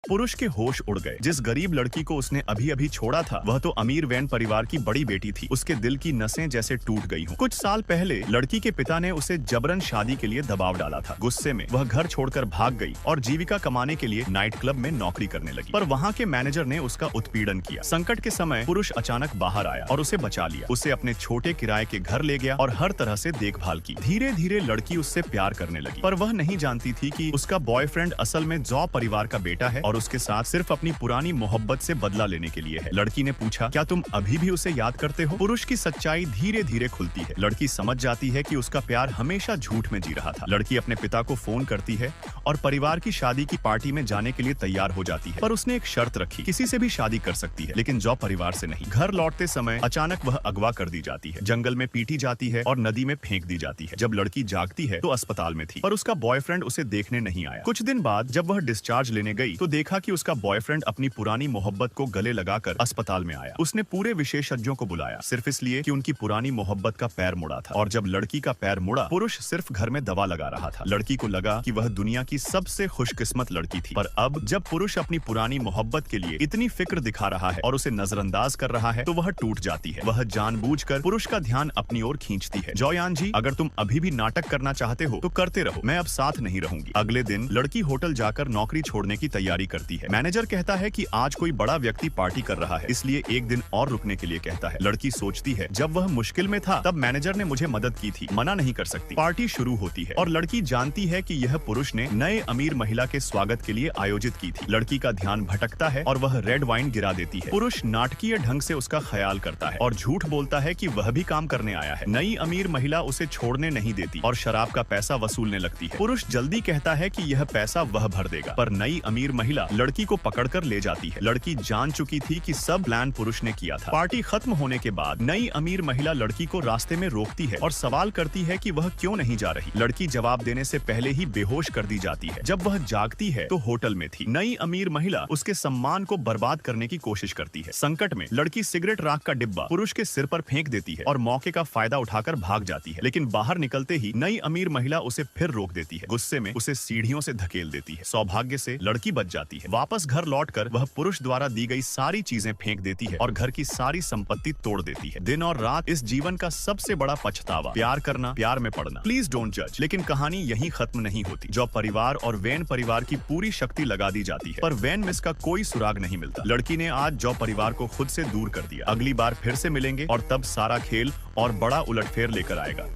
पुरुष के होश उड़ गए। जिस गरीब लड़की को उसने अभी अभी छोड़ा था वह तो अमीर वैन परिवार की बड़ी बेटी थी। उसके दिल की नसें जैसे टूट गई हों। कुछ साल पहले लड़की के पिता ने उसे जबरन शादी के लिए दबाव डाला था। गुस्से में वह घर छोड़कर भाग गई और जीविका कमाने के लिए नाइट क्लब में नौकरी करने लगी। पर वहाँ के मैनेजर ने उसका उत्पीड़न किया। संकट के समय पुरुष अचानक बाहर आया और उसे बचा लिया। उसे अपने छोटे किराए के घर ले गया और हर तरह से देखभाल की। धीरे धीरे लड़की उससे प्यार करने लगी, पर वह नहीं जानती थी कि उसका बॉयफ्रेंड असल में जॉ परिवार का बेटा है और उसके साथ सिर्फ अपनी पुरानी मोहब्बत से बदला लेने के लिए है। लड़की ने पूछा, क्या तुम अभी भी उसे याद करते हो? पुरुष की सच्चाई धीरे धीरे खुलती है। लड़की समझ जाती है कि उसका प्यार हमेशा झूठ में जी रहा था। लड़की अपने पिता को फोन करती है और परिवार की शादी की पार्टी में जाने के लिए तैयार हो जाती है। पर उसने एक शर्त रखी, किसी से भी शादी कर सकती है लेकिन जॉ परिवार से नहीं। घर लौटते समय अचानक वह अगवा कर दी जाती है, जंगल में पीटी जाती है और नदी में फेंक दी जाती है। जब लड़की जागती है तो अस्पताल में थी, पर उसका बॉयफ्रेंड उसे देखने नहीं आया। कुछ दिन बाद जब वह डिस्चार्ज लेने गई तो देखा कि उसका बॉयफ्रेंड अपनी पुरानी मोहब्बत को गले लगाकर अस्पताल में आया। उसने पूरे विशेषज्ञों को बुलाया सिर्फ इसलिए कि उनकी पुरानी मोहब्बत का पैर मुड़ा था। और जब लड़की का पैर मुड़ा, पुरुष सिर्फ घर में दवा लगा रहा था। लड़की को लगा कि वह दुनिया की सबसे खुशकिस्मत लड़की थी। पर अब जब पुरुष अपनी पुरानी मोहब्बत के लिए इतनी फिक्र दिखा रहा है और उसे नजरअंदाज कर रहा है तो वह टूट जाती है। वह जानबूझकर पुरुष का ध्यान अपनी ओर खींचती है। जॉयान जी, अगर तुम अभी भी नाटक करना चाहते हो तो करते रहो, मैं अब साथ नहीं रहूंगी। अगले दिन लड़की होटल जाकर नौकरी छोड़ने की तैयारी करती है। मैनेजर कहता है कि आज कोई बड़ा व्यक्ति पार्टी कर रहा है, इसलिए एक दिन और रुकने के लिए कहता है। लड़की सोचती है, जब वह मुश्किल में था तब मैनेजर ने मुझे मदद की थी, मना नहीं कर सकती। पार्टी शुरू होती है और लड़की जानती है कि यह पुरुष ने नए अमीर महिला के स्वागत के लिए आयोजित की थी। लड़की का ध्यान भटकता है और वह रेड वाइन गिरा देती है। पुरुष नाटकीय ढंग से उसका ख्याल करता है और झूठ बोलता है कि वह भी काम करने आया है। नई अमीर महिला उसे छोड़ने नहीं देती और शराब का पैसा वसूलने लगती है। पुरुष जल्दी कहता है कि यह पैसा वह भर देगा, पर नई अमीर महिला लड़की को पकड़कर ले जाती है। लड़की जान चुकी थी कि सब प्लान पुरुष ने किया था। पार्टी खत्म होने के बाद नई अमीर महिला लड़की को रास्ते में रोकती है और सवाल करती है कि वह क्यों नहीं जा रही। लड़की जवाब देने से पहले ही बेहोश कर दी जाती है। जब वह जागती है तो होटल में थी। नई अमीर महिला उसके सम्मान को बर्बाद करने की कोशिश करती है। संकट में लड़की सिगरेट राख का डिब्बा पुरुष के सिर पर फेंक देती है और मौके का फायदा उठाकर भाग जाती है। लेकिन बाहर निकलते ही नई अमीर महिला उसे फिर रोक देती है। गुस्से में उसे सीढ़ियों से धकेल देती है। सौभाग्य से लड़की बच जाती है। वापस घर लौटकर वह पुरुष द्वारा दी गई सारी चीजें फेंक देती है और घर की सारी संपत्ति तोड़ देती है। दिन और रात इस जीवन का सबसे बड़ा पछतावा, प्यार करना, प्यार में पड़ना। प्लीज डोंट जज। लेकिन कहानी यहीं खत्म नहीं होती। जॉ परिवार और वैन परिवार की पूरी शक्ति लगा दी जाती है, पर वैन मिस का कोई सुराग नहीं मिलता। लड़की ने आज जॉ परिवार को खुद से दूर कर दिया। अगली बार फिर से मिलेंगे और तब सारा खेल और बड़ा उलटफेर लेकर आएगा।